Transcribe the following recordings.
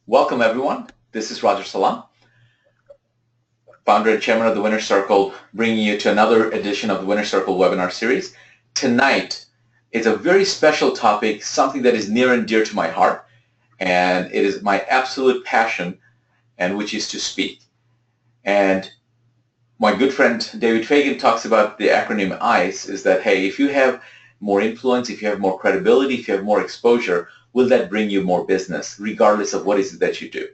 Welcome, everyone. This is Roger Salam, founder and chairman of the Winner Circle, bringing you to another edition of the Winner Circle webinar series. Tonight is a very special topic, something that is near and dear to my heart, and it is my absolute passion, and which is to speak. And my good friend David Fagan talks about the acronym ICE, is that, hey, if you have more influence, if you have more credibility, if you have more exposure, will that bring you more business, regardless of what is it that you do?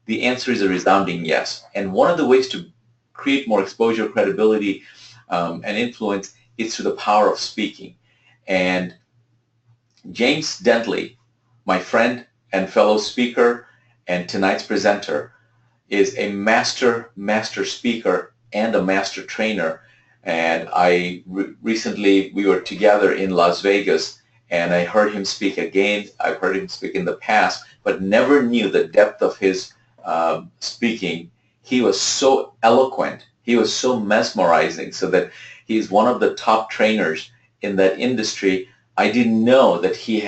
The answer is a resounding yes. And one of the ways to create more exposure, credibility, and influence is through the power of speaking. And James Dentley, my friend and fellow speaker and tonight's presenter, is a master speaker and a master trainer. And recently we were together in Las Vegas, and I heard him speak again. I've heard him speak in the past, but never knew the depth of his speaking. He was so eloquent. He was so mesmerizing, so that he's one of the top trainers in that industry. I didn't know that he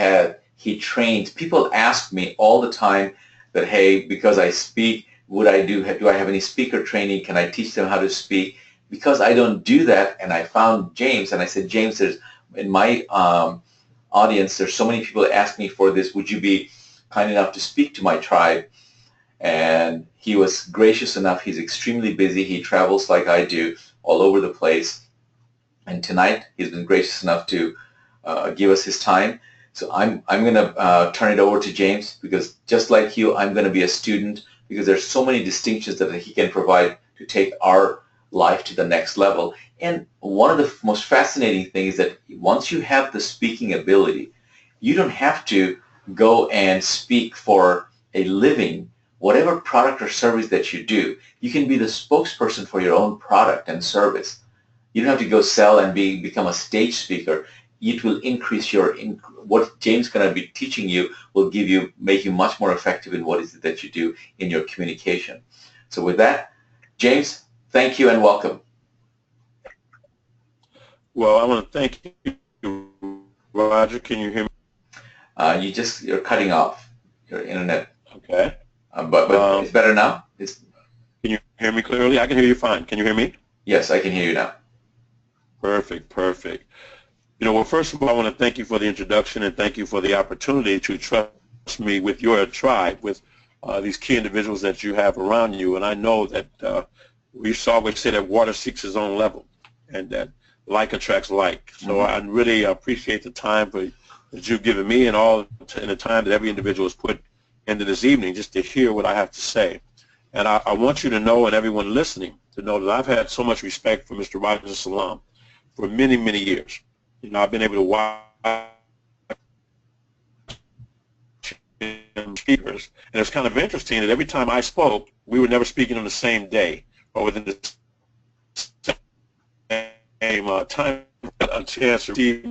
trains. People ask me all the time that, hey, because I speak, do I have any speaker training? Can I teach them how to speak? Because I don't do that, and I found James, and I said, James, there's in my audience, there's so many people that ask me for this. Would you be kind enough to speak to my tribe? And he was gracious enough. He's extremely busy. He travels like I do all over the place. And tonight, he's been gracious enough to give us his time. So I'm going to turn it over to James, because just like you, I'm going to be a student, because there's so many distinctions that he can provide to take our life to the next level. And one of the most fascinating things is that once you have the speaking ability, you don't have to go and speak for a living. Whatever product or service that you do, you can be the spokesperson for your own product and service. You don't have to go sell and become a stage speaker. It will increase what James is going to be teaching you will make you much more effective in what is it that you do in your communication. So with that, James, thank you and welcome. Well, I want to thank you, Roger. Can you hear me? You're cutting off your internet. Okay. But it's better now? Can you hear me clearly? I can hear you fine. Can you hear me? Yes, I can hear you now. Perfect. Well, first of all, I want to thank you for the introduction, and thank you for the opportunity to trust me with your tribe, with these key individuals that you have around you. And I know that we always say that water seeks its own level, and that like attracts like. So I really appreciate the time that you've given me, and the time that every individual has put into this evening just to hear what I have to say. And I want you to know, and everyone listening to know, that I've had so much respect for Mr. Roger Salam for many, many years. I've been able to watch him speakers, and it's kind of interesting that every time I spoke, we were never speaking on the same day or within the same time. A chance to see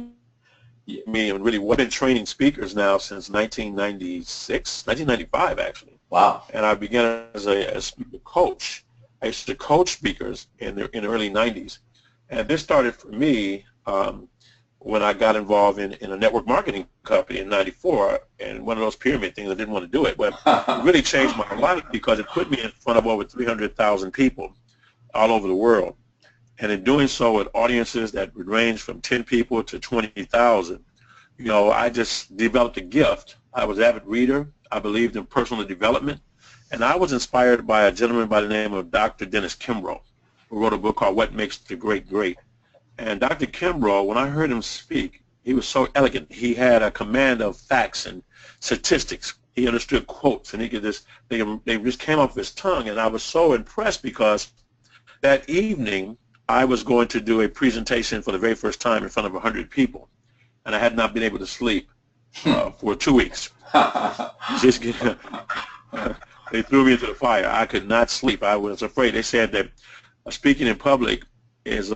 me, and really, we've been training speakers now since 1995 actually. Wow. And I began as a speaker coach. I used to coach speakers in the early 90s. And this started for me when I got involved in a network marketing company in 94, and one of those pyramid things, I didn't want to do it. But it really changed my life, because it put me in front of over 300,000 people all over the world. And in doing so with audiences that would range from 10 people to 20,000, I just developed a gift. I was an avid reader. I believed in personal development. And I was inspired by a gentleman by the name of Dr. Dennis Kimbro, who wrote a book called What Makes the Great Great. And Dr. Kimbro, when I heard him speak, he was so elegant. He had a command of facts and statistics. He understood quotes, and they just came off his tongue. And I was so impressed, because that evening I was going to do a presentation for the very first time in front of 100 people, and I had not been able to sleep for 2 weeks. They threw me into the fire. I could not sleep. I was afraid. They said that speaking in public is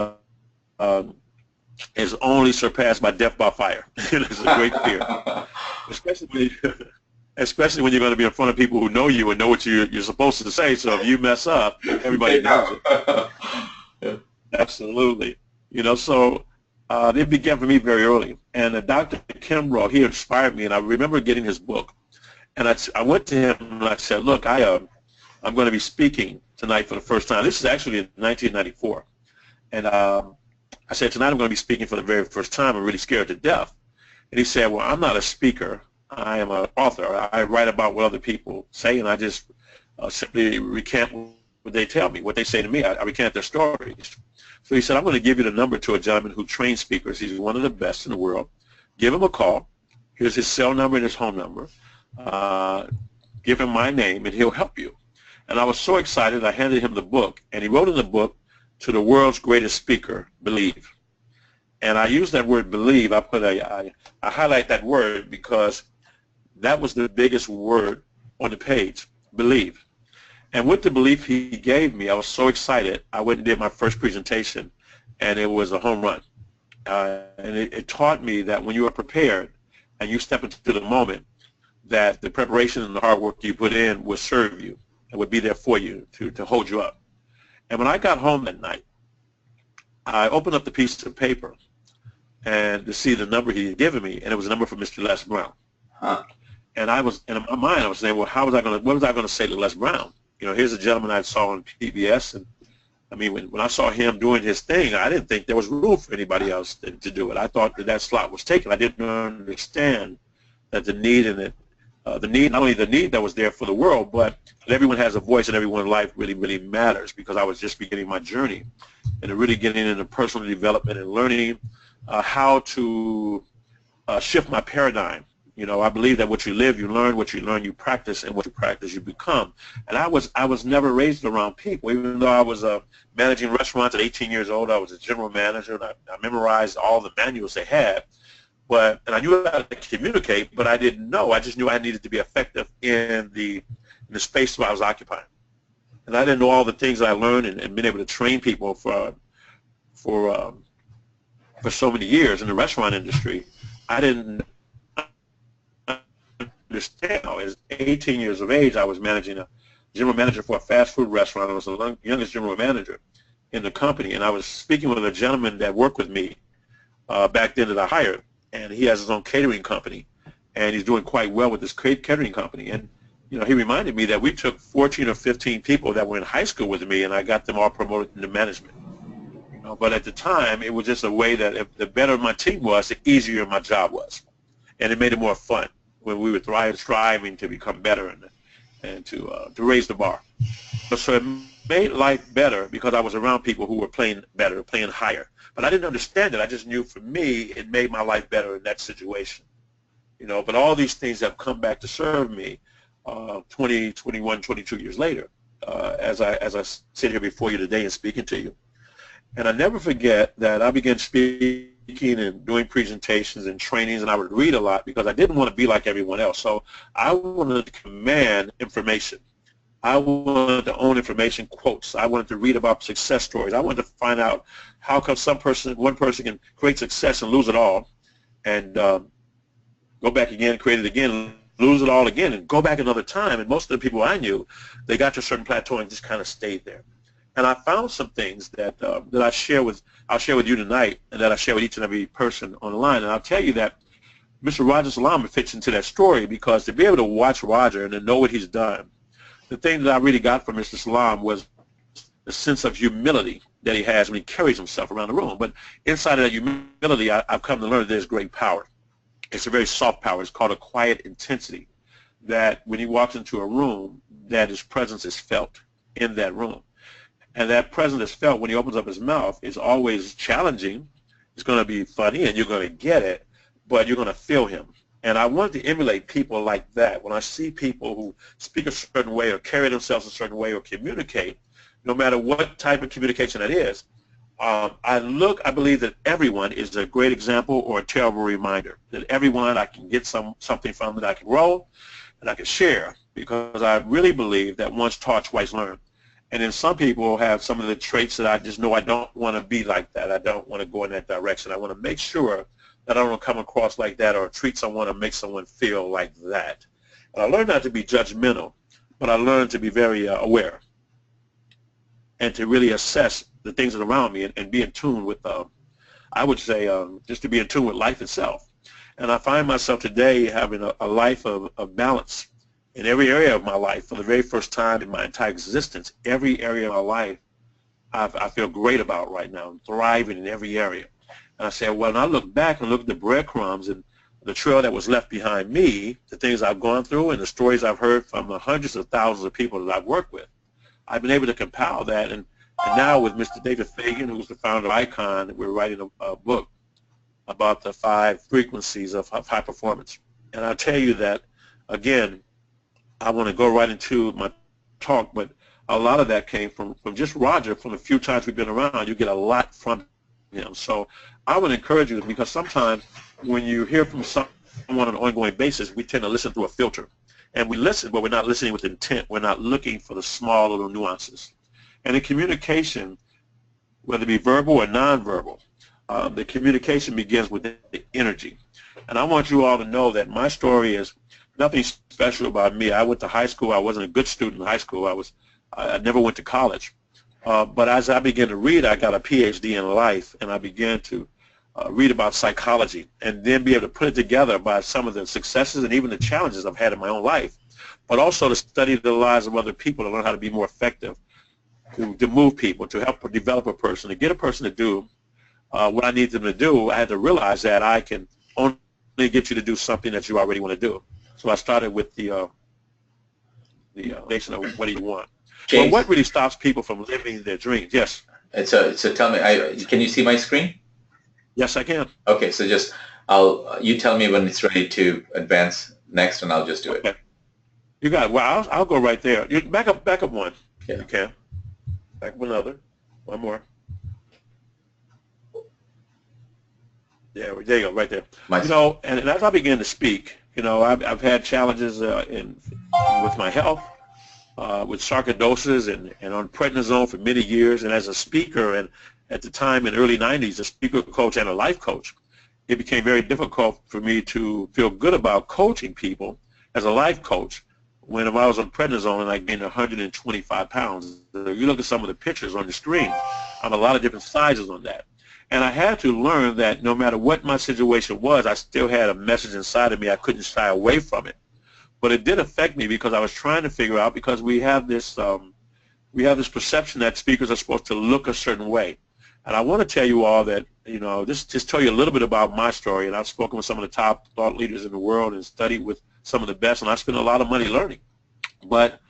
only surpassed by death by fire. It's a great fear, especially when you're going to be in front of people who know you and know what you're supposed to say. So if you mess up, everybody knows it. Absolutely. So it began for me very early. And Dr. Kimbro, he inspired me, and I remember getting his book. And I went to him and I said, look, I'm going to be speaking tonight for the first time. This is actually in 1994. And I said, tonight I'm going to be speaking for the very first time. I'm really scared to death. And he said, well, I'm not a speaker. I am an author. I write about what other people say, and I just simply recant what they tell me, what they say to me. I recant their stories. So he said, I'm going to give you the number to a gentleman who trains speakers. He's one of the best in the world. Give him a call. Here's his cell number and his home number. Give him my name, and he'll help you. And I was so excited, I handed him the book, and he wrote in the book, to the world's greatest speaker, believe. And I use that word believe. I highlight that word because that was the biggest word on the page, believe. And with the belief he gave me, I was so excited. I went and did my first presentation, and it was a home run. And it taught me that when you are prepared and you step into the moment, that the preparation and the hard work you put in will serve you and would be there for you to hold you up. And when I got home that night, I opened up the piece of paper and to see the number he had given me, and it was a number from Mr. Les Brown. Huh. And in my mind, I was saying, well, what was I going to say to Les Brown? You know, here's a gentleman I saw on PBS, and I mean, when I saw him doing his thing, I didn't think there was room for anybody else to do it. I thought that slot was taken. I didn't understand that the need and the need, not only the need that was there for the world, but that everyone has a voice and everyone's life really, really matters, because I was just beginning my journey and really getting into personal development and learning how to shift my paradigm. You know, I believe that what you live, you learn, what you learn, you practice, and what you practice, you become. And I was never raised around people, even though I was managing restaurants at 18 years old. I was a general manager, and I memorized all the manuals they had. And I knew how to communicate, but I didn't know. I just knew I needed to be effective in the space that I was occupying. And I didn't know all the things I learned and been able to train people for so many years in the restaurant industry. I didn't understand. At 18 years of age, I was managing a general manager for a fast food restaurant. I was the youngest general manager in the company, and I was speaking with a gentleman that worked with me back then that I hired, and he has his own catering company, and he's doing quite well with this catering company. And you know, he reminded me that we took 14 or 15 people that were in high school with me, and I got them all promoted into management. You know, but at the time, it was just a way that if the better my team was, the easier my job was, and it made it more fun when we were striving to become better and to raise the bar. So it made life better because I was around people who were playing better, playing higher. But I didn't understand it. I just knew for me it made my life better in that situation. You know, but all these things have come back to serve me 20, 21, 22 years later as I sit here before you today and speaking to you. And I never forget that I began speaking and doing presentations and trainings, and I would read a lot because I didn't want to be like everyone else. So I wanted to command information. I wanted to own information quotes. I wanted to read about success stories. I wanted to find out how come one person can create success and lose it all, and go back again, create it again, lose it all again, and go back another time. And most of the people I knew, they got to a certain plateau and just kind of stayed there. And I found some things that I'll share with you tonight, and that I share with each and every person on the line. And I'll tell you that Mr. Roger Salam fits into that story, because to be able to watch Roger and to know what he's done, the thing that I really got from Mr. Salam was the sense of humility that he has when he carries himself around the room. But inside of that humility, I've come to learn that there's great power. It's a very soft power. It's called a quiet intensity, that when he walks into a room, that his presence is felt in that room. And that presence is felt when he opens up his mouth. It's always challenging. It's going to be funny, and you're going to get it, but you're going to feel him. And I want to emulate people like that. When I see people who speak a certain way or carry themselves a certain way or communicate, no matter what type of communication it is, I believe that everyone is a great example or a terrible reminder. That everyone I can get something from that I can grow and I can share, because I really believe that once taught, twice learned. And then some people have some of the traits that I just know I don't want to be like that. I don't want to go in that direction. I want to make sure that I don't come across like that or treat someone or make someone feel like that. And I learned not to be judgmental, but I learned to be very aware and to really assess the things that are around me and be in tune with, I would say, just to be in tune with life itself. And I find myself today having a life of balance in every area of my life for the very first time in my entire existence. Every area of my life I feel great about right now. I'm thriving in every area. And I said, well, when I look back and look at the breadcrumbs and the trail that was left behind me, the things I've gone through and the stories I've heard from the hundreds of thousands of people that I've worked with, I've been able to compile that. And now with Mr. David Fagan, who's the founder of ICON, we're writing a book about the 5 frequencies of high performance. And I'll tell you that, again, I want to go right into my talk, but a lot of that came from just Roger. From the few times we've been around, you get a lot from him. So I would encourage you, because sometimes when you hear from someone on an ongoing basis, we tend to listen through a filter. And we listen, but we're not listening with intent. We're not looking for the small little nuances. And in communication, whether it be verbal or nonverbal, the communication begins with the energy. And I want you all to know that my story is nothing special about me. I went to high school. I wasn't a good student in high school. I never went to college. But as I began to read, I got a PhD in life, and I began to read about psychology and then be able to put it together by some of the successes and even the challenges I've had in my own life, but also to study the lives of other people to learn how to be more effective, to move people, to help develop a person, to get a person to do what I need them to do. I had to realize that I can only get you to do something that you already want to do. So I started with the nation of what do you want. James, well, what really stops people from living their dreams? Yes. So tell me, can you see my screen? Yes, I can. Okay, so just you tell me when it's ready to advance next, and I'll just do it. Okay. You got it. Well, I'll go right there. You back up one. Yeah. You can. Back up another. One more. Yeah, there you go, right there. You know, and as I began to speak, you know, I've had challenges with my health, with sarcoidosis and on prednisone for many years, and as a speaker, and at the time in the early 90s, a speaker coach and a life coach, it became very difficult for me to feel good about coaching people as a life coach when I was on prednisone and I gained 125 pounds. You look at some of the pictures on the screen, I'm a lot of different sizes on that. And I had to learn that no matter what my situation was, I still had a message inside of me. I couldn't shy away from it. But it did affect me because I was trying to figure out, because we have this perception that speakers are supposed to look a certain way. And I want to tell you all that, you know, just tell you a little bit about my story. And I've spoken with some of the top thought leaders in the world and studied with some of the best, and I spent a lot of money learning. But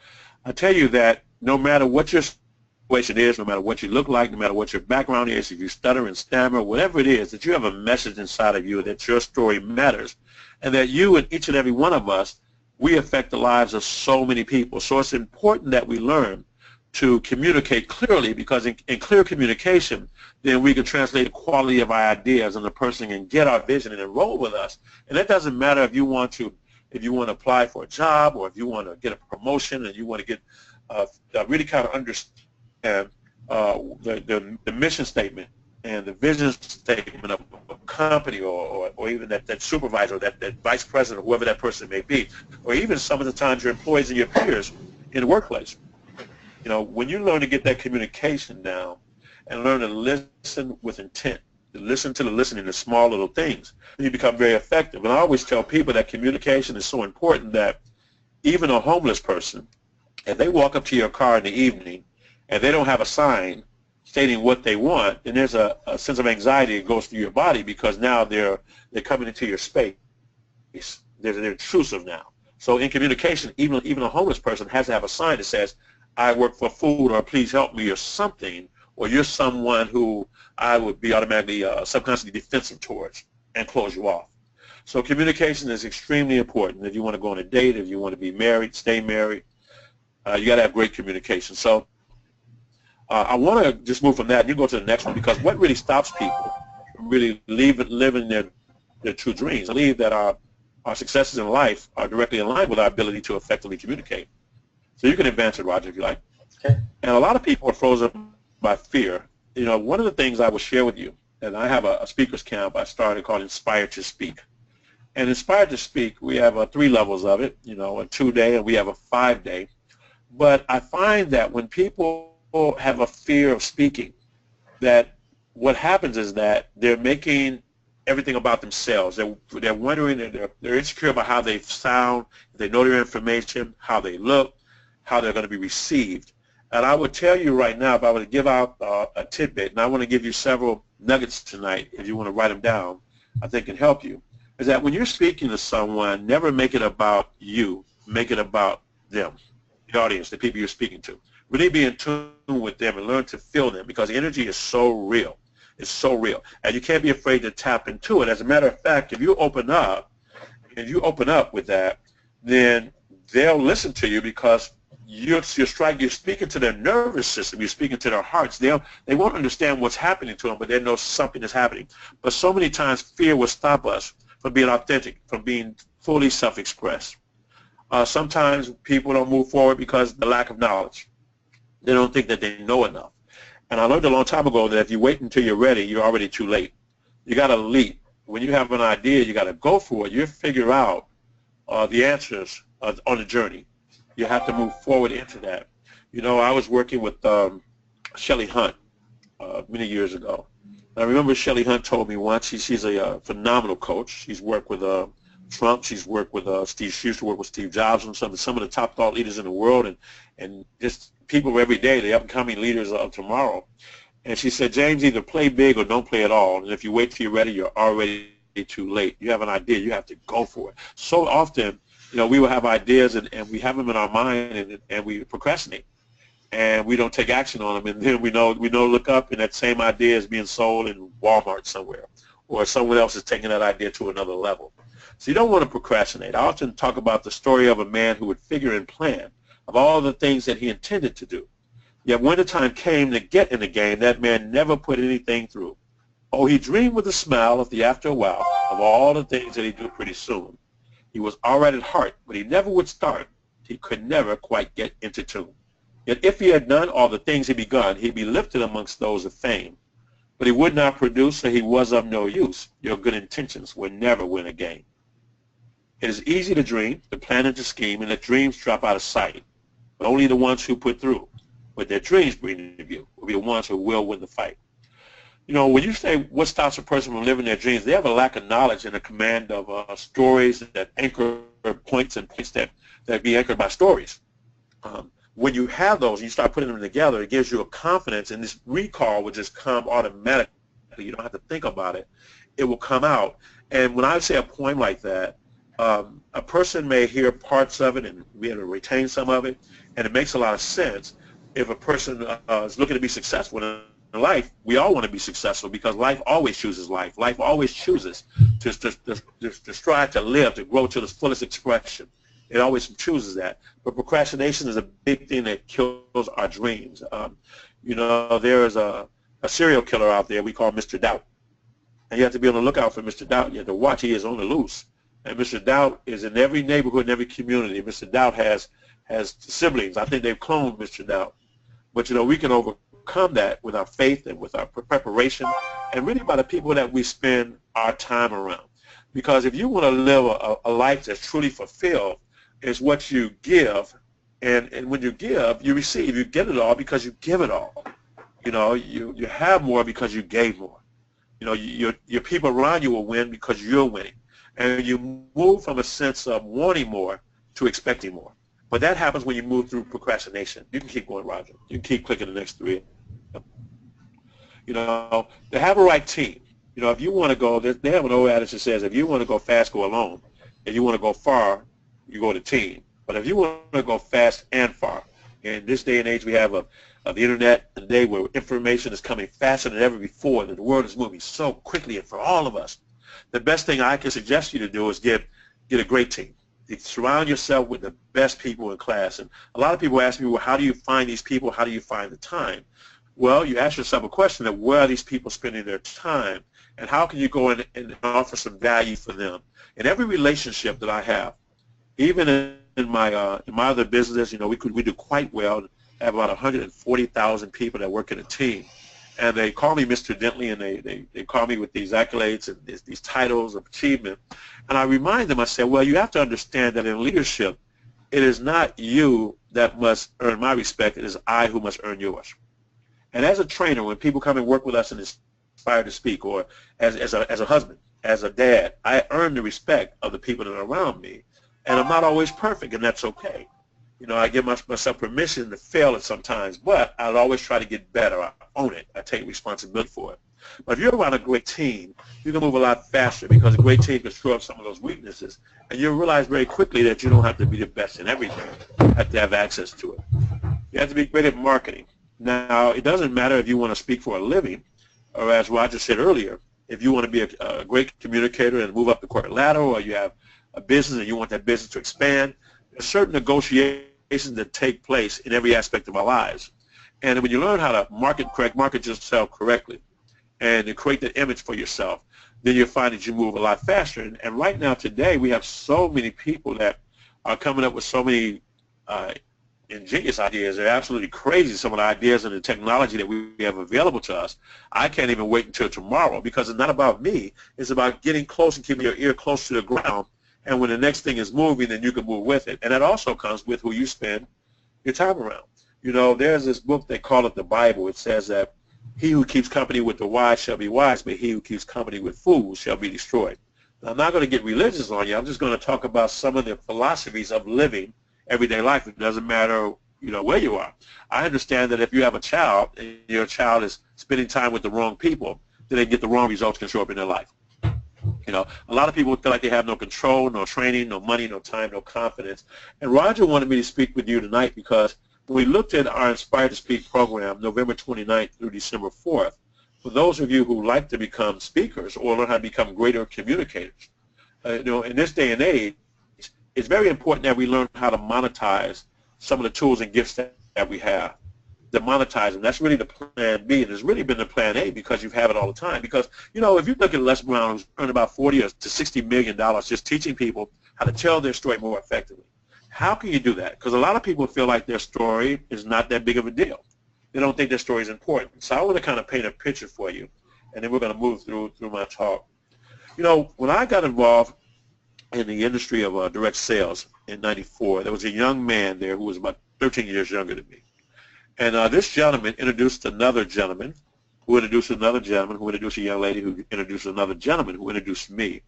I tell you that no matter what your situation is, no matter what you look like, no matter what your background is, if you stutter and stammer, whatever it is, that you have a message inside of you, that your story matters, and that you and each and every one of us, we affect the lives of so many people. So it's important that we learn to communicate clearly, because in clear communication, then we can translate the quality of our ideas, and the person can get our vision and enroll with us. And that doesn't matter if you want to apply for a job, or if you want to get a promotion and you want to get really kind of understand the mission statement and the vision statement of a company, or even that supervisor, that vice president, or whoever that person may be, or even some of the times your employees and your peers in the workplace. You know, when you learn to get that communication down and learn to listen with intent, to listen to the listening, the small little things, you become very effective. And I always tell people that communication is so important that even a homeless person, if they walk up to your car in the evening and they don't have a sign stating what they want, then there's a sense of anxiety that goes through your body, because now they're coming into your space. They're intrusive now. So in communication, even a homeless person has to have a sign that says, I work for food, or please help me, or something, or you're someone who I would be automatically subconsciously defensive towards and close you off. So communication is extremely important. If you want to go on a date, if you want to be married, stay married, you got to have great communication. So I want to just move from that and you go to the next one, because what really stops people from really living their true dreams? I believe that our successes in life are directly in line with our ability to effectively communicate. So you can advance it, Roger, if you like. Okay. And a lot of people are frozen by fear. You know, one of the things I will share with you, and I have a speakers camp I started called Inspired to Speak. And Inspired to Speak, we have 3 levels of it, you know, a 2-day and we have a 5-day. But I find that when people have a fear of speaking, that what happens is that they're making everything about themselves. They're wondering, they're insecure about how they sound, they know their information, how they look, how they're going to be received. And I would tell you right now, if I were to give out a tidbit, and I want to give you several nuggets tonight, if you want to write them down, I think can help you, is that when you're speaking to someone, never make it about you. Make it about them, the audience, the people you're speaking to. Really be in tune with them and learn to feel them, because the energy is so real. It's so real. And you can't be afraid to tap into it. As a matter of fact, if you open up with that, then they'll listen to you, because you're speaking to their nervous system. You're speaking to their hearts. They won't understand what's happening to them, but they know something is happening. But so many times fear will stop us from being authentic, from being fully self-expressed. Sometimes people don't move forward because of the lack of knowledge. They don't think that they know enough. And I learned a long time ago that if you wait until you're ready, you're already too late. You got to leap. When you have an idea, you got to go for it. You figure out the answers on the journey. You have to move forward into that. You know, I was working with Shelley Hunt many years ago. I remember Shelley Hunt told me once, she's a phenomenal coach. She's worked with Trump. She's worked with Steve. She used to work with Steve Jobs and some of the top thought leaders in the world, and just people every day, the upcoming leaders of tomorrow. And she said, James, either play big or don't play at all. And if you wait till you're ready, you're already too late. You have an idea, you have to go for it. So often, you know, we will have ideas and we have them in our mind and we procrastinate. And we don't take action on them, and then we know look up and that same idea is being sold in Walmart somewhere, or someone else is taking that idea to another level. So you don't want to procrastinate. I often talk about the story of a man who would figure and plan of all the things that he intended to do. Yet when the time came to get in the game, that man never put anything through. Oh, he dreamed with a smile of the after a while of all the things that he'd do pretty soon. He was all right at heart, but he never would start. He could never quite get into tune. Yet if he had done all the things he begun, he'd be lifted amongst those of fame. But he would not produce, so he was of no use. Your good intentions will never win a game. It is easy to dream, to plan and to scheme, and let dreams drop out of sight. But only the ones who put through what their dreams bring to view will be the ones who will win the fight. You know, when you say what stops a person from living their dreams, they have a lack of knowledge and a command of stories that anchor points and points that be anchored by stories. When you have those and you start putting them together, it gives you a confidence, and this recall will just come automatically. You don't have to think about it. It will come out. And when I say a poem like that, a person may hear parts of it and be able to retain some of it, and it makes a lot of sense. If a person is looking to be successful in life, we all want to be successful because life always chooses life. Life always chooses to strive to live, to grow to the fullest expression. It always chooses that. But procrastination is a big thing that kills our dreams. You know, there is a serial killer out there we call Mr. Doubt. And you have to be on the lookout for Mr. Doubt. You have to watch. He is on the loose. And Mr. Doubt is in every neighborhood, in every community. Mr. Doubt has siblings. I think they've cloned Mr. Doubt. But, you know, we can overcome that with our faith and with our preparation and really by the people that we spend our time around. Because if you want to live a life that's truly fulfilled, it's what you give. And when you give, you receive. You get it all because you give it all. You know, you have more because you gave more. You know, your people around you will win because you're winning. And you move from a sense of wanting more to expecting more. But that happens when you move through procrastination. You can keep going, Roger. You can keep clicking the next three. You know, to have a right team. You know, if you want to go, they have an old adage that says, if you want to go fast, go alone. If you want to go far, you go to team. But if you want to go fast and far, in this day and age we have of the internet, a day where information is coming faster than ever before, and the world is moving so quickly, and for all of us, the best thing I can suggest you to do is get a great team. Surround yourself with the best people in class. And a lot of people ask me, well, how do you find these people? How do you find the time? Well, you ask yourself a question of where are these people spending their time, and how can you go in and offer some value for them? In every relationship that I have, even in my other business, you know, we do quite well. I have about 140,000 people that work in a team. And they call me Mr. Dentley, and they call me with these accolades and these titles of achievement. And I remind them, I say, well, you have to understand that in leadership, it is not you that must earn my respect. It is I who must earn yours. And as a trainer, when people come and work with us and inspire to speak, or as a husband, as a dad, I earn the respect of the people that are around me. And I'm not always perfect, and that's okay. You know, I give myself permission to fail at sometimes, but I'll always try to get better. I own it. I take responsibility for it. But if you're around a great team, you can move a lot faster because a great team can show up some of those weaknesses, and you'll realize very quickly that you don't have to be the best in everything. You have to have access to it. You have to be great at marketing. Now, it doesn't matter if you want to speak for a living, or as Roger said earlier, if you want to be a great communicator and move up the corporate ladder, or you have a business and you want that business to expand, there's certain negotiations that take place in every aspect of our lives. And when you learn how to market yourself correctly and to create that image for yourself, then you'll find that you move a lot faster. And right now, today, we have so many people that are coming up with so many ingenious ideas. They're absolutely crazy, some of the ideas and the technology that we have available to us. I can't even wait until tomorrow because it's not about me. It's about getting close and keeping your ear close to the ground. And when the next thing is moving, then you can move with it. And that also comes with who you spend your time around. You know, there's this book, they call it the Bible. It says that he who keeps company with the wise shall be wise, but he who keeps company with fools shall be destroyed. Now, I'm not going to get religious on you. I'm just going to talk about some of the philosophies of living everyday life. It doesn't matter, you know, where you are. I understand that if you have a child and your child is spending time with the wrong people, then they get the wrong results can show up in their life. You know, a lot of people feel like they have no control, no training, no money, no time, no confidence. And Roger wanted me to speak with you tonight because when we looked at our Inspired to Speak program, November 29th through December 4th, for those of you who like to become speakers or learn how to become greater communicators, you know, in this day and age, it's very important that we learn how to monetize some of the tools and gifts that we have. To monetize them. That's really the plan B, and it's really been the plan A because you have it all the time. Because, you know, if you look at Les Brown, who's earned about $40 to $60 million just teaching people how to tell their story more effectively, how can you do that? Because a lot of people feel like their story is not that big of a deal. They don't think their story is important. So I want to kind of paint a picture for you, and then we're going to move through my talk. You know, when I got involved in the industry of direct sales in '94, there was a young man there who was about 13 years younger than me. And this gentleman introduced another gentleman, who introduced another gentleman, who introduced a young lady, who introduced another gentleman, who introduced me.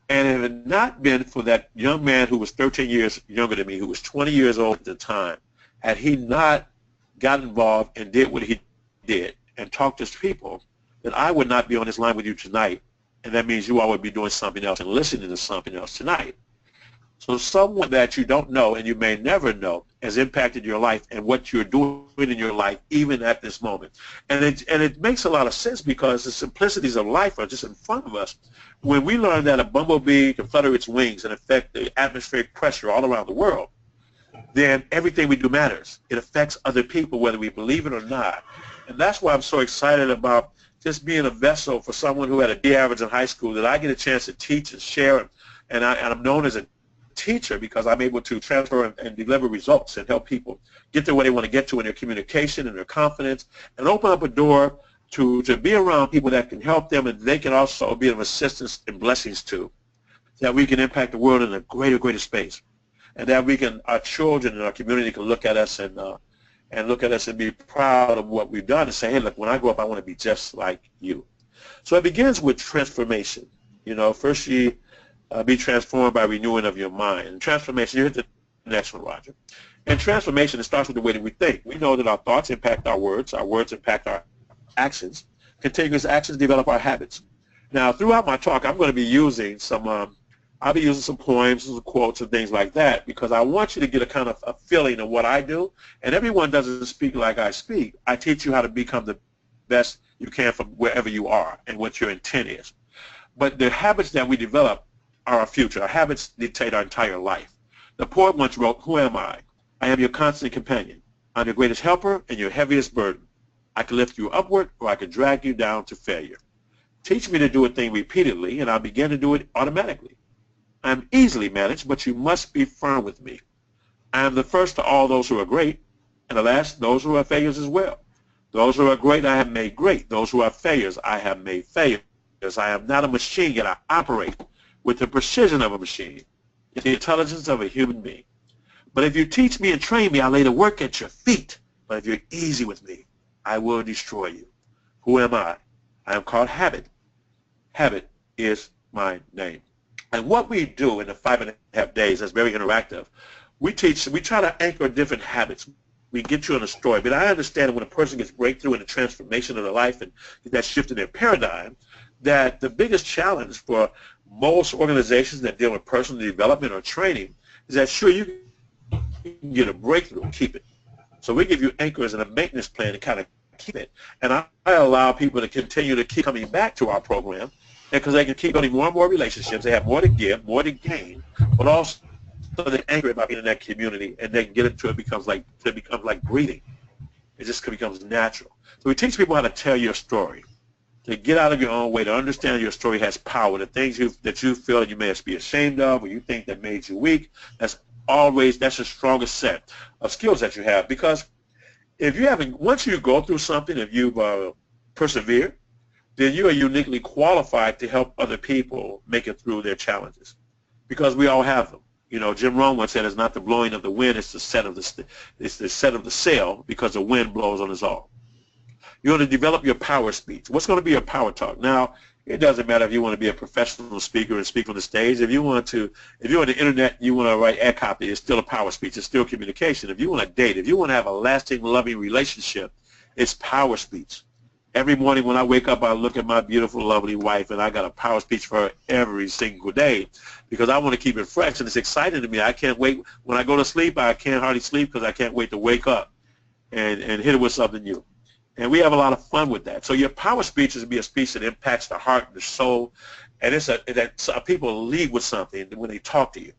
And if it had not been for that young man who was 13 years younger than me, who was 20 years old at the time, had he not got involved and did what he did and talked to people, then I would not be on this line with you tonight. And that means you all would be doing something else and listening to something else tonight. So someone that you don't know and you may never know has impacted your life and what you're doing in your life even at this moment. And it makes a lot of sense because the simplicities of life are just in front of us. When we learn that a bumblebee can flutter its wings and affect the atmospheric pressure all around the world, then everything we do matters. It affects other people whether we believe it or not. And that's why I'm so excited about just being a vessel for someone who had a D average in high school, that I get a chance to teach and share, and I'm known as a teacher because I'm able to transfer and deliver results and help people get to where they want to get to in their communication and their confidence, and open up a door to be around people that can help them, and they can also be of assistance and blessings to, that we can impact the world in a greater space, and that we can, our children and our community can look at us and look at us and be proud of what we've done and say, hey, look, when I grow up, I want to be just like you. So it begins with transformation. You know, first you be transformed by renewing of your mind. And transformation, you hit the next one, Roger. And transformation, it starts with the way that we think. We know that our thoughts impact our words impact our actions. Continuous actions develop our habits. Now, throughout my talk, I'm going to be using some, I'll be using some poems, some quotes, and things like that, because I want you to get a kind of a feeling of what I do. And everyone doesn't speak like I speak. I teach you how to become the best you can from wherever you are and what your intent is. But the habits that we develop are our future. Our habits dictate our entire life. The poet once wrote, "Who am I? I am your constant companion. I'm your greatest helper and your heaviest burden. I can lift you upward or I can drag you down to failure. Teach me to do a thing repeatedly and I'll begin to do it automatically. I am easily managed, but you must be firm with me. I am the first to all those who are great, and the last, those who are failures as well. Those who are great I have made great. Those who are failures I have made failures. I am not a machine, yet I operate with the precision of a machine, the intelligence of a human being. But if you teach me and train me, I'll lay the work at your feet. But if you're easy with me, I will destroy you. Who am I? I am called habit. Habit is my name. And what we do in the 5.5 days that's very interactive, we try to anchor different habits. We get you on a story. But I understand that when a person gets breakthrough in the transformation of their life and that shift in their paradigm, that the biggest challenge for most organizations that deal with personal development or training is that, sure, you can get a breakthrough and keep it. So we give you anchors and a maintenance plan to kind of keep it. And I allow people to continue to keep coming back to our program because they can keep building more and more relationships. They have more to give, more to gain, but also they anchor it by being in that community, and they get into it becomes like breathing. It just becomes natural. So we teach people how to tell your story, to get out of your own way, to understand your story has power. The things that you feel that you may be ashamed of or you think that made you weak, that's the strongest set of skills that you have. Because if you haven't, once you go through something, if you've persevered, then you are uniquely qualified to help other people make it through their challenges, because we all have them. You know, Jim Rohn once said, "It's not the blowing of the wind; it's the set of the sail, because the wind blows on us all." You want to develop your power speech. What's going to be your power talk? Now, it doesn't matter if you want to be a professional speaker and speak on the stage. If you're on the internet, you want to write ad copy, it's still a power speech. It's still communication. If you want to date, if you want to have a lasting, loving relationship, it's power speech. Every morning when I wake up, I look at my beautiful, lovely wife, and I got a power speech for her every single day because I want to keep it fresh, and it's exciting to me. I can't wait. When I go to sleep, I can't hardly sleep because I can't wait to wake up and hit it with something new. And we have a lot of fun with that. So your power speech is to be a speech that impacts the heart and the soul, and people lead with something when they talk to you.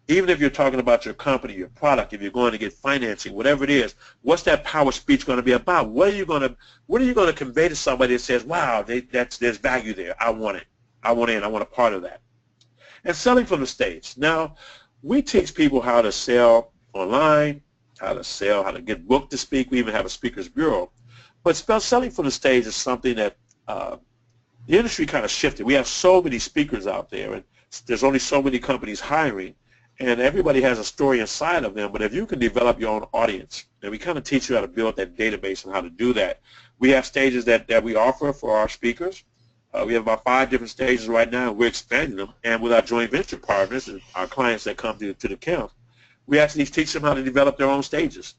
Even if you're talking about your company, your product, if you're going to get financing, whatever it is, what's that power speech going to be about? What are you going to convey to somebody that says, "Wow, there's value there. I want it. I want in. I want a part of that." And selling from the stage. Now, we teach people how to sell online, how to get booked to speak. We even have a speakers bureau. But selling from the stage is something that the industry kind of shifted. We have so many speakers out there, and there's only so many companies hiring. And everybody has a story inside of them, but if you can develop your own audience, and we kind of teach you how to build that database and how to do that. We have stages that we offer for our speakers. We have about 5 different stages right now, and we're expanding them. And with our joint venture partners and our clients that come to the camp, we actually teach them how to develop their own stages.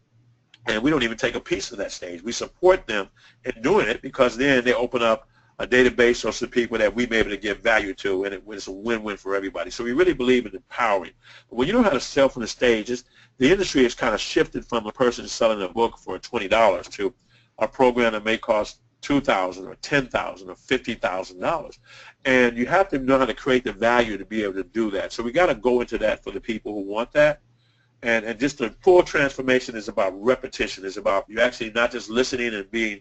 And we don't even take a piece of that stage. We support them in doing it because then they open up a database or some people that we may be able to give value to, and it's a win-win for everybody. So we really believe in empowering. But when you know how to sell from the stages, the industry has kind of shifted from a person selling a book for $20 to a program that may cost $2,000 or $10,000 or $50,000. And you have to know how to create the value to be able to do that. So we got to go into that for the people who want that. And just the full transformation is about repetition. It's about you actually not just listening and being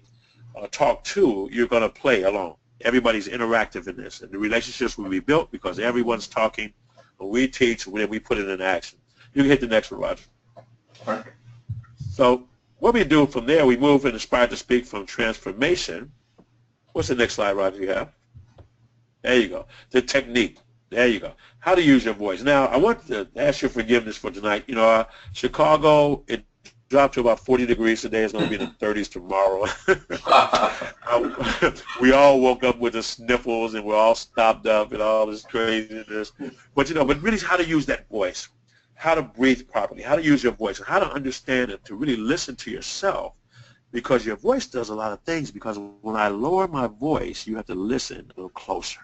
talked to, you're going to play along. Everybody's interactive in this. And the relationships will be built because everyone's talking. When we teach, when we put it in action. You can hit the next one, Roger. Perfect. So what we do from there, we move and inspire to speak from transformation. What's the next slide, Roger, you have? There you go. The technique. There you go. How to use your voice. Now, I want to ask your forgiveness for tonight. You know, Chicago, it dropped to about 40 degrees today. It's going to be in the 30s tomorrow. We all woke up with the sniffles, and we're all stopped up and all this craziness. But, you know, but really how to use that voice, how to breathe properly, how to use your voice, and how to understand it, to really listen to yourself, because your voice does a lot of things. Because when I lower my voice, you have to listen a little closer.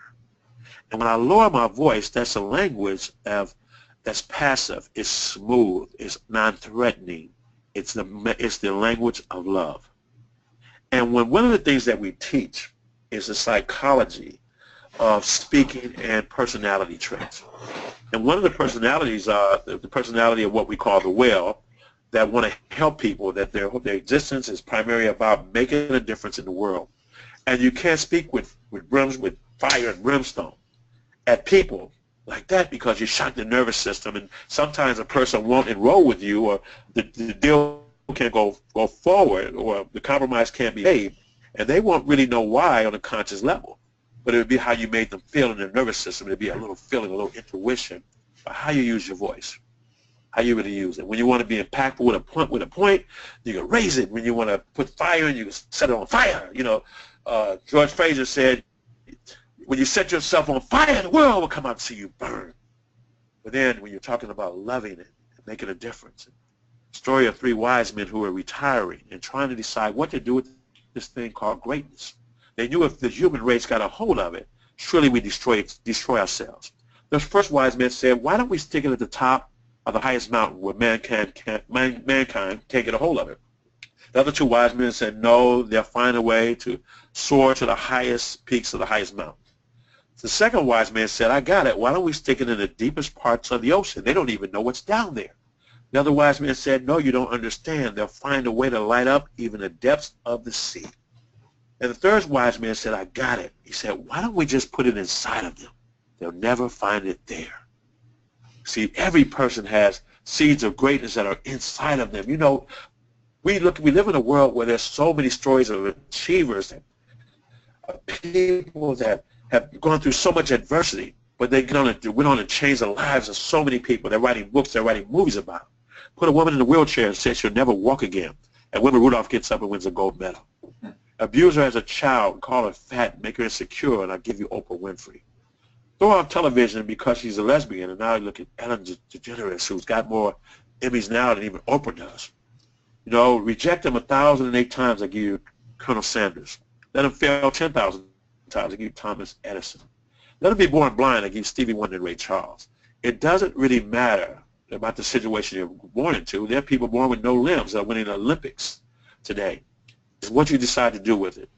And when I lower my voice, that's a language that's passive, it's smooth, it's non-threatening. It's the language of love. And one of the things that we teach is the psychology of speaking and personality traits. And one of the personalities are the personality of what we call the whale, that want to help people, that their existence is primarily about making a difference in the world. And you can't speak with fire and brimstone at people like that, because you shock the nervous system, and sometimes a person won't enroll with you, or the deal can't go forward, or the compromise can't be made, and they won't really know why on a conscious level. But it would be how you made them feel in their nervous system. It would be a little feeling, a little intuition, but how you use your voice, how you really use it. When you want to be impactful with a point, you can raise it. When you want to put fire in, you can set it on fire. You know, George Fraser said, when you set yourself on fire, the world will come out and see you burn. But then when you're talking about loving it and making a difference, story of 3 wise men who are retiring and trying to decide what to do with this thing called greatness. They knew if the human race got a hold of it, surely we destroy ourselves. The first wise man said, why don't we stick it at the top of the highest mountain where mankind can't get a hold of it? The other 2 wise men said, no, they'll find a way to soar to the highest peaks of the highest mountain. The second wise man said, I got it. Why don't we stick it in the deepest parts of the ocean? They don't even know what's down there. The other wise man said, no, you don't understand. They'll find a way to light up even the depths of the sea. And the third wise man said, I got it. He said, why don't we just put it inside of them? They'll never find it there. See, every person has seeds of greatness that are inside of them. You know, we live in a world where there's so many stories of achievers, people that have gone through so much adversity, but they went on and changed the lives of so many people. They're writing books, they're writing movies about them. Put a woman in a wheelchair and say she'll never walk again, and Wilma Rudolph gets up and wins a gold medal. Abuse her as a child, call her fat, make her insecure, and I'll give you Oprah Winfrey. Throw her on television because she's a lesbian, and now you look at Ellen DeGeneres, who's got more Emmys now than even Oprah does. You know, reject them 1,008 times, I give you Colonel Sanders. Let him fail 10,000 times, I give you Thomas Edison. Let him be born blind, I give you Stevie Wonder and Ray Charles. It doesn't really matter about the situation you're born into. There are people born with no limbs that are winning the Olympics today. It's what you decide to do with it.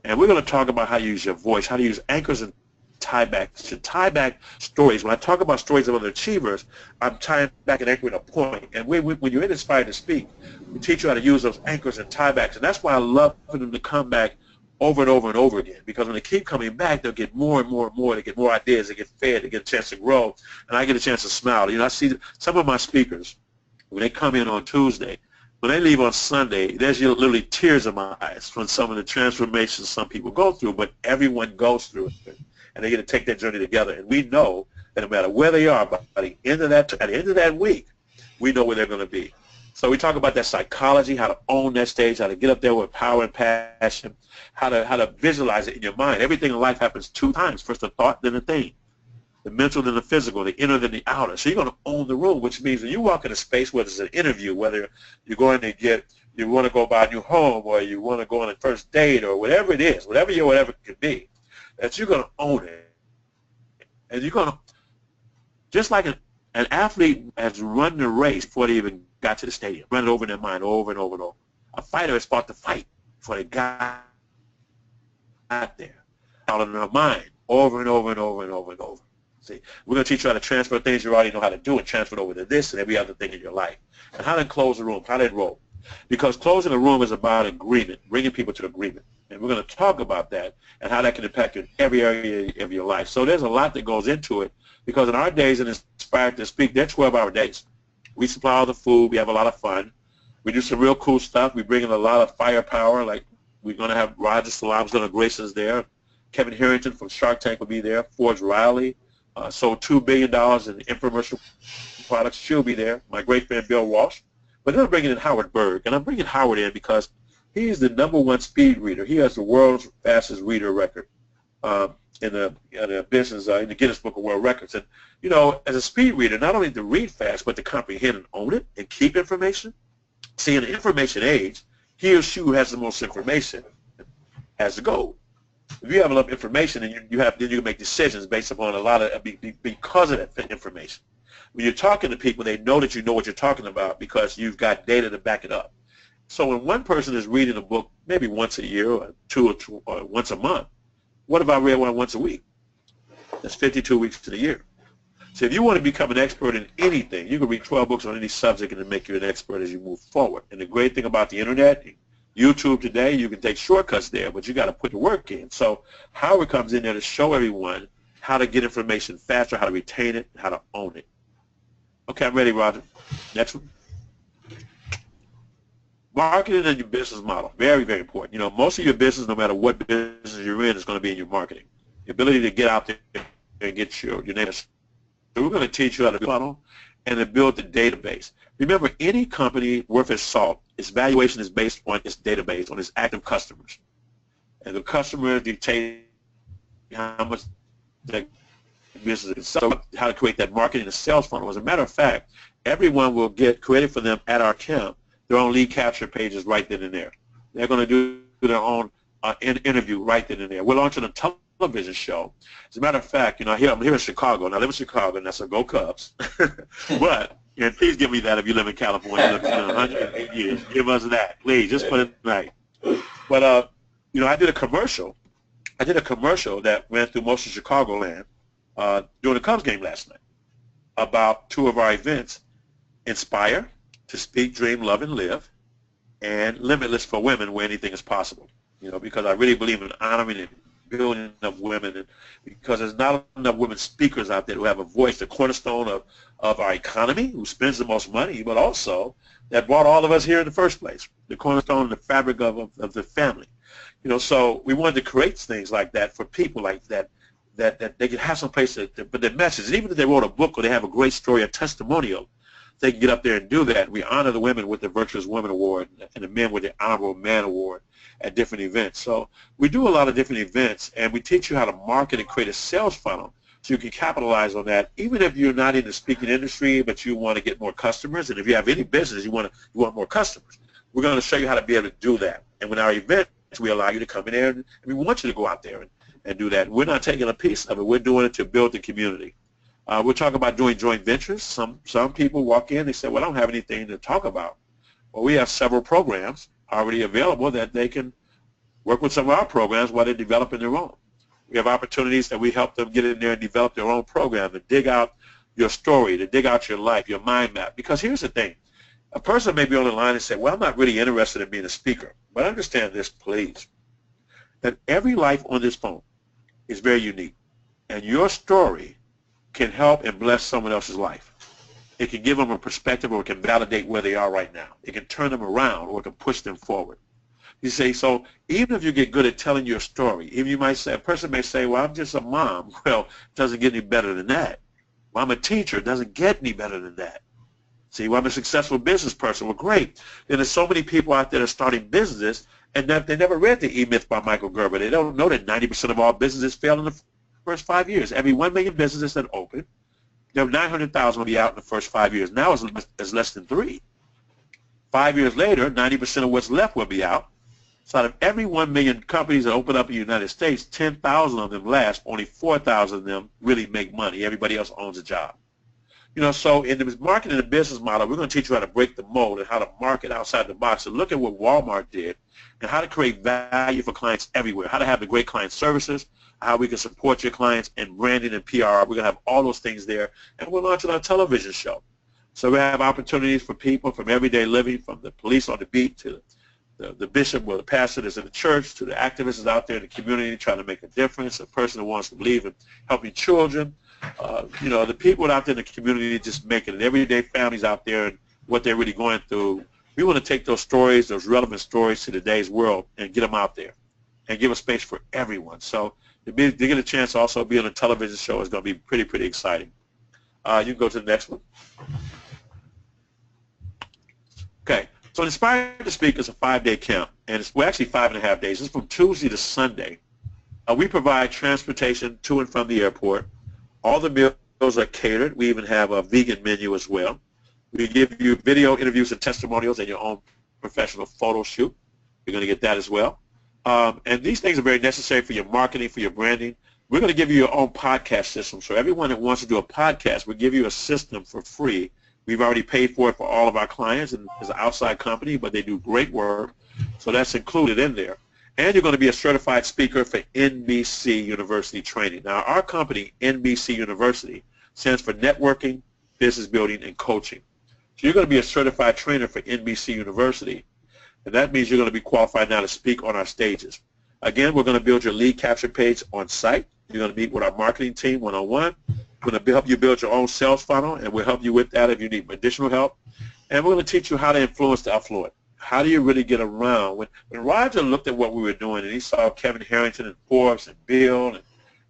And we're going to talk about how you use your voice, how to use anchors and tie back. To tie back stories. When I talk about stories of other achievers, I'm tying back and anchoring a point. And when you're inspired to speak, we teach you how to use those anchors and tie backs. And that's why I love for them to come back over and over and over again. Because when they keep coming back, they'll get more and more and more. They get more ideas. They get fed. They get a chance to grow. And I get a chance to smile. You know, I see some of my speakers, when they come in on Tuesday, when they leave on Sunday, there's literally tears in my eyes from some of the transformations some people go through, but everyone goes through it, and they get to take that journey together. And we know that no matter where they are, by the end of that week, we know where they're going to be. So we talk about that psychology, how to own that stage, how to get up there with power and passion, how to visualize it in your mind. Everything in life happens 2 times: first a thought, then a thing. The mental, then the physical, the inner, then the outer. So you're going to own the room, which means when you walk in a space, whether it's an interview, whether you're going to you want to go buy a new home, or you want to go on a first date, or whatever it is, whatever it could be, that you're going to own it. And you're going to, just like an athlete has run the race before they even got to the stadium, run it over in their mind over and over and over. A fighter has fought the fight before they got there, out in their mind over and over and over and over and over. See, we're going to teach you how to transfer things you already know how to do and transfer it over to this and every other thing in your life. And how to close the room, how to enroll. Because closing the room is about agreement, bringing people to agreement. And we're going to talk about that and how that can impact you in every area of your life. So there's a lot that goes into it, because in our days in Inspired to Speak, they're 12-hour days. We supply all the food. We have a lot of fun. We do some real cool stuff. We bring in a lot of firepower. Like, we're going to have Roger Salam's going to grace us there. Kevin Harrington from Shark Tank will be there. Forge Riley. Sold $2 billion in infomercial products. She'll be there. My great friend Bill Walsh. But then I'm bringing in Howard Berg. And I'm bringing Howard in because he's the #1 speed reader. He has the world's fastest reader record in the business, in the Guinness Book of World Records. And, you know, as a speed reader, not only to read fast, but to comprehend and own it and keep information. See, in the information age, he or she who has the most information has the gold. If you have enough information, and then you can make decisions based upon a lot of because of that information. When you're talking to people, they know that you know what you're talking about because you've got data to back it up. So when one person is reading a book maybe once a year or or once a month, what if I read one once a week? That's 52 weeks in a year. So if you want to become an expert in anything, you can read 12 books on any subject and it'll make you an expert as you move forward. And the great thing about the internet, YouTube today, you can take shortcuts there, but you got to put the work in. So Howard comes in there to show everyone how to get information faster, how to retain it, how to own it. Okay, I'm ready, Roger. Next one. Marketing and your business model, very, very important. You know, most of your business, no matter what business you're in, is going to be in your marketing. The ability to get out there and get your name. So we're going to teach you how to build a model and to build the database. Remember, any company worth its salt, its valuation is based on its database, on its active customers. And the customers dictate how much that business is. So how to create that marketing and sales funnel. As a matter of fact, everyone will get created for them at our camp their own lead capture pages right then and there. They're going to do their own interview right then and there. We're launching a television show. As a matter of fact, I'm here in Chicago, and I live in Chicago, and that's a Go Cubs. But, and please give me that if you live in California, 108 years. Give us that, please. Just put it right. But, I did a commercial. That ran through most of Chicagoland during the Cubs game last night about two of our events, Inspire, To Speak, Dream, Love, and Live, and Limitless for Women, Where Anything is Possible. Because I really believe in honoring and building of women, and because there's not enough women speakers out there who have a voice, the cornerstone of our economy, who spends the most money, but also that brought all of us here in the first place, the cornerstone and the fabric of the family. So we wanted to create things like that for people like that they could have some place to put their message. And even if they wrote a book or they have a great story, a testimonial, they can get up there and do that. We honor the women with the Virtuous Women Award and the men with the Honorable Man Award at different events. So we do a lot of different events, and we teach you how to market and create a sales funnel so you can capitalize on that, even if you're not in the speaking industry, but you want to get more customers. And if you have any business, you want more customers. We're going to show you how to be able to do that. And with our events, we allow you to come in there, and we want you to go out there and do that. We're not taking a piece of it. We're doing it to build the community. We're talking about doing joint ventures. Some people walk in, they say, well, I don't have anything to talk about. Well, we have several programs already available that they can work with some of our programs while they're developing their own. We have opportunities that we help them get in there and develop their own program, to dig out your story, to dig out your life, your mind map. Because here's the thing. A person may be on the line and say, well, I'm not really interested in being a speaker. But understand this, please, that every life on this phone is very unique. And your story can help and bless someone else's life. It can give them a perspective, or it can validate where they are right now. It can turn them around, or it can push them forward. You see, so even if you get good at telling your story, even you might say, a person may say, well, I'm just a mom. Well, it doesn't get any better than that. Well, I'm a teacher. It doesn't get any better than that. See, well, I'm a successful business person. Well, great. Then there's so many people out there that are starting business, and they never read the E-Myth by Michael Gerber. They don't know that 90% of all businesses fail in the first 5 years. Every 1 million businesses that open, 900,000 will be out in the first 5 years. Now it's less than 3. 5 years later, 90% of what's left will be out. So out of every 1 million companies that open up in the United States, 10,000 of them last. Only 4,000 of them really make money. Everybody else owns a job. So in the marketing and business model, we're going to teach you how to break the mold and how to market outside the box. And look at what Walmart did and how to create value for clients everywhere, how to have the great client services, how we can support your clients, and branding and PR. We're going to have all those things there. And we're launching our television show. So we have opportunities for people from everyday living, from the police on the beat to the bishop or the pastor that's in the church, to the activists out there in the community trying to make a difference, a person who wants to believe in helping children. The people out there in the community just making it, everyday families out there and what they're really going through. We want to take those stories, those relevant stories to today's world, and get them out there and give a space for everyone. So to get a chance to also be on a television show is going to be pretty, pretty exciting. You can go to the next one. Okay, so Inspire to Speak is a 5-day camp, and it's actually 5.5 days. It's from Tuesday to Sunday. We provide transportation to and from the airport. All the meals are catered. We even have a vegan menu as well. We give you video interviews and testimonials and your own professional photo shoot. You're going to get that as well. And these things are very necessary for your marketing, for your branding. We're going to give you your own podcast system. So everyone that wants to do a podcast, we'll give you a system for free. We've already paid for it for all of our clients, and it's an outside company, but they do great work. So that's included in there. And you're going to be a certified speaker for NBC University training. Now, our company, NBC University, stands for Networking, Business Building, and Coaching. So you're going to be a certified trainer for NBC University, and that means you're going to be qualified now to speak on our stages. Again, we're going to build your lead capture page on site. You're going to meet with our marketing team one-on-one. We're going to help you build your own sales funnel, and we'll help you with that if you need additional help. And we're going to teach you how to influence the affluent. How do you really get around? When Roger looked at what we were doing and he saw Kevin Harrington and Forbes and Bill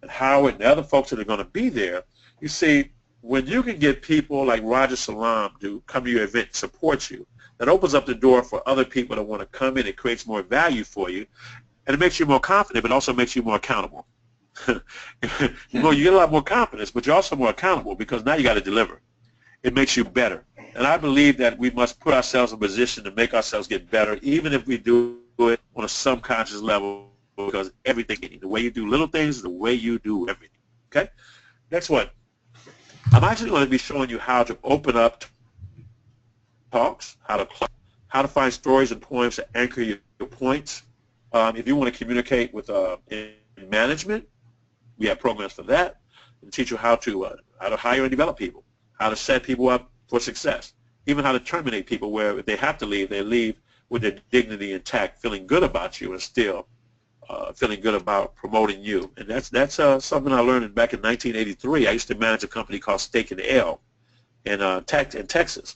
and Howard and the other folks that are going to be there, you see, when you can get people like Roger Salam to come to your event, support you, that opens up the door for other people that want to come in. It creates more value for you, and it makes you more confident, but also makes you more accountable. You get a lot more confidence, but you're also more accountable because now you got to deliver. It makes you better. And I believe that we must put ourselves in a position to make ourselves get better, even if we do it on a subconscious level, because everything, the way you do little things is the way you do everything. Okay? Next one. I'm actually going to be showing you how to open up talks, how to find stories and poems to anchor your points. If you want to communicate with in management, we have programs for that. We teach you how to hire and develop people, how to set people up for success, even how to terminate people where if they have to leave, they leave with their dignity intact, feeling good about you and still feeling good about promoting you. And that's something I learned back in 1983. I used to manage a company called Steak and Ale in Texas.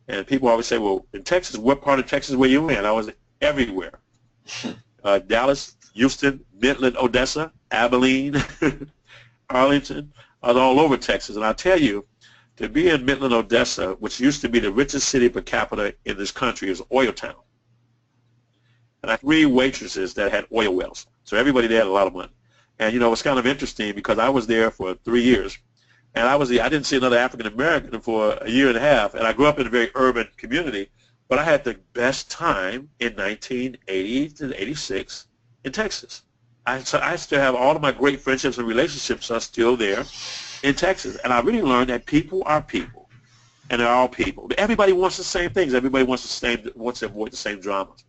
And people always say, well, in Texas, what part of Texas were you in? I was everywhere. Dallas, Houston, Midland, Odessa, Abilene, Arlington, I was all over Texas. And I'll tell you, to be in Midland, Odessa, which used to be the richest city per capita in this country, is oil town. And I had 3 waitresses that had oil wells. So everybody there had a lot of money. And, you know, it's kind of interesting because I was there for 3 years. And I didn't see another African American for a year and a half. And I grew up in a very urban community. But I had the best time in 1980 to 86 in Texas. So I still have all of my great friendships and relationships are still there in Texas. And I really learned that people are people. And they're all people. Everybody wants the same things. Everybody wants to avoid the same dramas.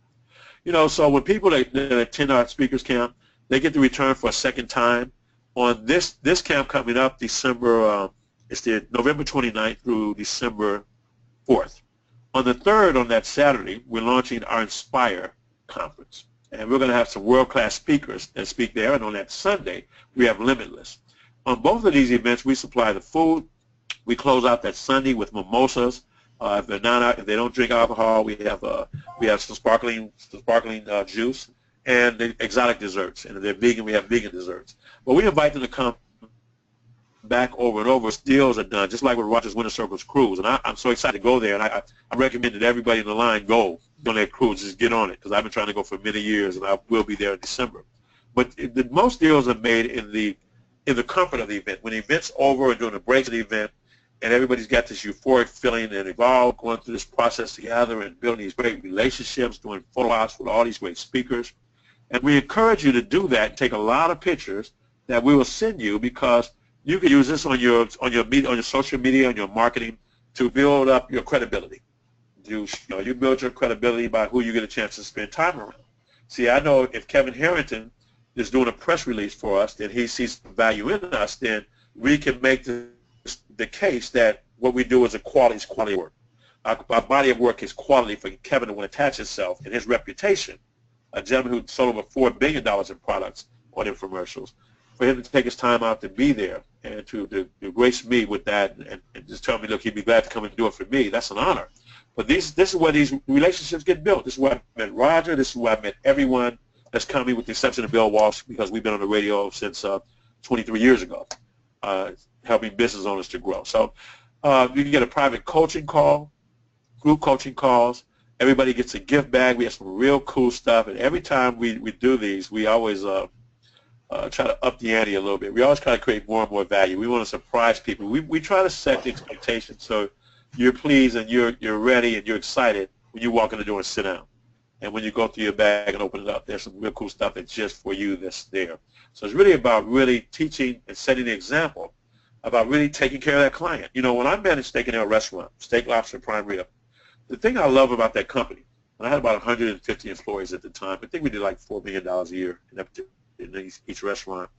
You know, so when people that attend our speakers camp, they get to return for a second time. On this camp coming up, December, it's the November 29th through December 4th. On the 3rd, on that Saturday, we're launching our Inspire conference. And we're going to have some world-class speakers that speak there. And on that Sunday, we have Limitless. On both of these events, we supply the food. We close out that Sunday with mimosas. If they don't drink alcohol, we have some sparkling juice and the exotic desserts. And if they're vegan, we have vegan desserts. But we invite them to come back over and over. Deals are done, just like with Rogers Winter Circle's cruise. And I'm so excited to go there. And I recommend that everybody in the line go on that cruise. Just get on it because I've been trying to go for many years, and I will be there in December. But most deals are made in the comfort of the event. When the event's over and during the break of the event, and everybody's got this euphoric feeling and involved, going through this process together and building these great relationships, doing photo ops with all these great speakers. And we encourage you to do that, take a lot of pictures that we will send you because you can use this on your social media, on your marketing to build up your credibility. You build your credibility by who you get a chance to spend time around. See, I know if Kevin Harrington is doing a press release for us, then he sees value in us, then we can make the case that what we do is quality work. Our body of work is quality for Kevin to want to attach himself and his reputation, a gentleman who sold over $4 billion in products on infomercials, for him to take his time out to be there and to grace me with that and just tell me, look, he'd be glad to come and do it for me. That's an honor. But this is where these relationships get built. This is where I met Roger. This is where I met everyone that's coming, with the exception of Bill Walsh, because we've been on the radio since 23 years ago, helping business owners to grow. So you can get a private coaching call, group coaching calls. Everybody gets a gift bag. We have some real cool stuff. And every time we do these, we always try to up the ante a little bit. We always try to create more and more value. We want to surprise people. We try to set the expectations so you're pleased and you're ready and you're excited when you walk in the door and sit down. And when you go through your bag and open it up, there's some real cool stuff that's just for you that's there. So it's really about really teaching and setting the example about really taking care of that client. You know, when I managed Steak and Ale restaurant, Steak, Lobster, Prime Rib, the thing I love about that company, and I had about 150 employees at the time, I think we did like $4 million a year in each restaurant.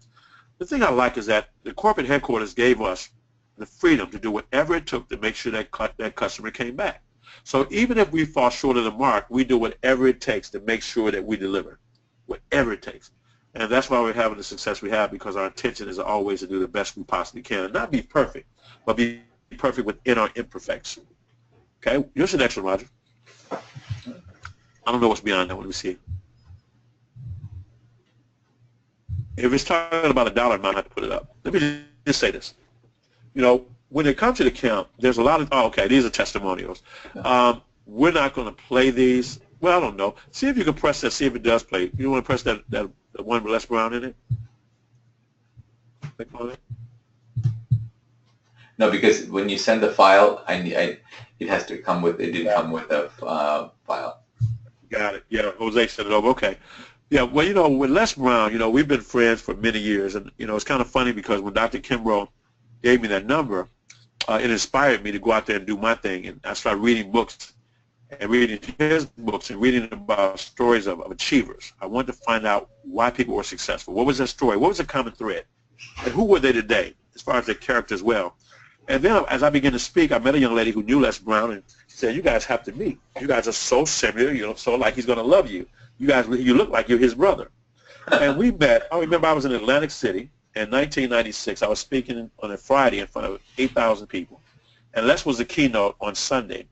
The thing I like is that the corporate headquarters gave us the freedom to do whatever it took to make sure that customer came back. So even if we fall short of the mark, we do whatever it takes to make sure that we deliver, whatever it takes. And that's why we're having the success we have, because our intention is always to do the best we possibly can, and not be perfect, but be perfect within our imperfection. Okay, here's the next one, Roger. I don't know what's beyond that. Let me see. If it's talking about $1, I might have to put it up. Let me just say this. You know, when it comes to the camp, there's a lot of, these are testimonials. We're not going to play these. Well, I don't know. See if you can press that, see if it does play. You want to press that one with Les Brown in it? Click on it. No, because when you send the file, it has to come with, it didn't come with a file. Got it. Yeah, Jose sent it over. Okay. Yeah, well, you know, with Les Brown, you know, we've been friends for many years, and, you know, it's kind of funny because when Dr. Kimbrough gave me that number, it inspired me to go out there and do my thing, and I started reading books and reading his books and reading about stories of achievers. I wanted to find out why people were successful. What was their story? What was the common thread? And who were they today, as far as their character as well? And then as I began to speak, I met a young lady who knew Les Brown, and she said, you guys have to meet. You guys are so similar, you know, so like he's going to love you. You guys, you look like you're his brother. And we met. I remember I was in Atlantic City in 1996. I was speaking on a Friday in front of 8,000 people. And Les was the keynote on Sunday.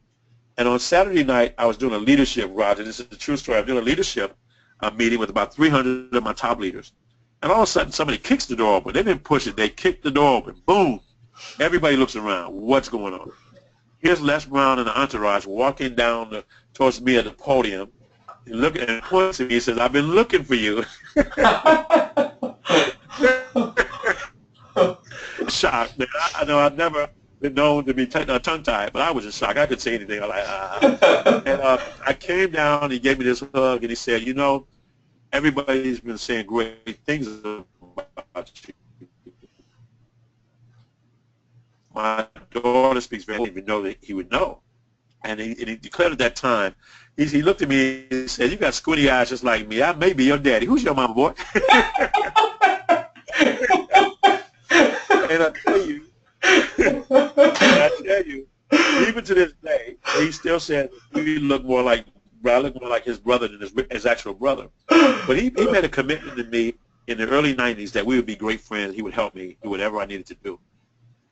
And on Saturday night, I was doing a leadership, Roger. This is the true story. I'm doing a leadership meeting with about 300 of my top leaders. And all of a sudden, somebody kicks the door open. They didn't push it. They kicked the door open. Boom. Everybody looks around. What's going on? Here's Les Brown and the entourage walking down towards me at the podium. He look and points at me and says, I've been looking for you. Shocked. I know I've never been known to be tongue-tied, but I was in shock. I couldn't say anything. I was like, And I came down, he gave me this hug, and he said, you know, everybody's been saying great things about you. My daughter speaks very well, even know that he would know. And he declared at that time, he looked at me and said, you got squinty eyes just like me. I may be your daddy. Who's your mama, boy? And I tell you, even to this day, he still said we look more like, I look more like his brother than his actual brother. But he made a commitment to me in the early 90s that we would be great friends. He would help me do whatever I needed to do.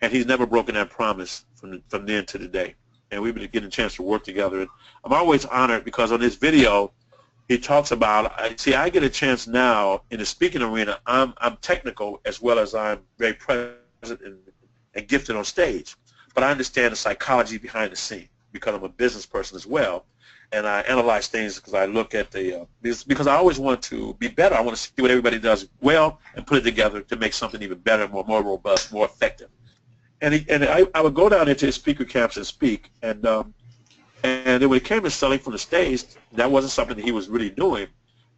And he's never broken that promise from then to today. And we've been getting a chance to work together. And I'm always honored because on this video, he talks about, see, I get a chance now in the speaking arena. I'm technical as well as I'm very present and gifted on stage. But I understand the psychology behind the scene because I'm a business person as well. And I analyze things because I look at because I always want to be better. I want to see what everybody does well and put it together to make something even better, more robust, more effective. And I would go down into his speaker camps and speak. And then when it came to selling from the stage, that wasn't something that he was really doing.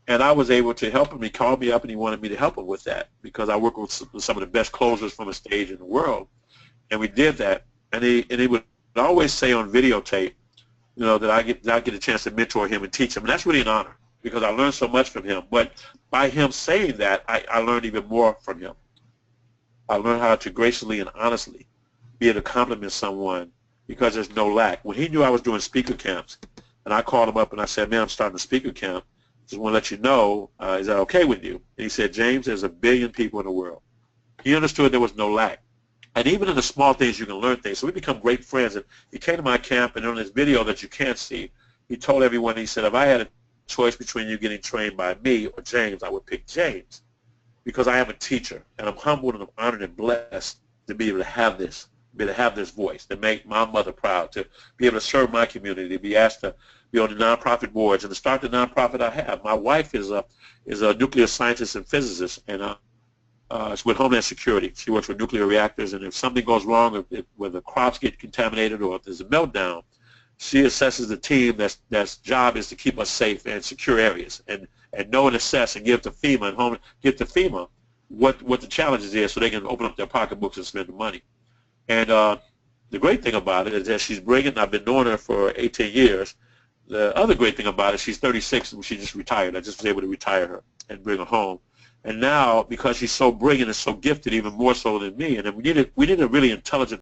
And I was able to help him. He called me up and he wanted me to help him with that because I work with some of the best closers from a stage in the world. And we did that. And he would always say on videotape, you know, that I get a chance to mentor him and teach him. And that's really an honor because I learned so much from him. But by him saying that, I learned even more from him. I learned how to gracefully and honestly be able to compliment someone because there's no lack. When he knew I was doing speaker camps, and I called him up and I said, man, I'm starting a speaker camp. Just want to let you know, is that okay with you? And he said, James, there's 1 billion people in the world. He understood there was no lack. And even in the small things, you can learn things. So we become great friends. And he came to my camp, and on this video that you can't see, he told everyone, he said, if I had a choice between you getting trained by me or James, I would pick James because I am a teacher, and I'm humbled and I'm honored and blessed to be able to have this. Be able to have this voice, to make my mother proud, to be able to serve my community, to be asked to be on the nonprofit boards and to start the nonprofit I have. My wife is a nuclear scientist and physicist, and it's with Homeland Security. She works with nuclear reactors, and if something goes wrong, when the crops get contaminated or if there's a meltdown, she assesses the team that's job is to keep us safe and secure areas, and know and assess and give to FEMA and give to FEMA what the challenges is so they can open up their pocketbooks and spend the money. And the great thing about it is that she's brilliant. I've been knowing her for 18 years. The other great thing about it, she's 36 and she just retired. I just was able to retire her and bring her home. And now, because she's so brilliant and so gifted, even more so than me, and then we need a really intelligent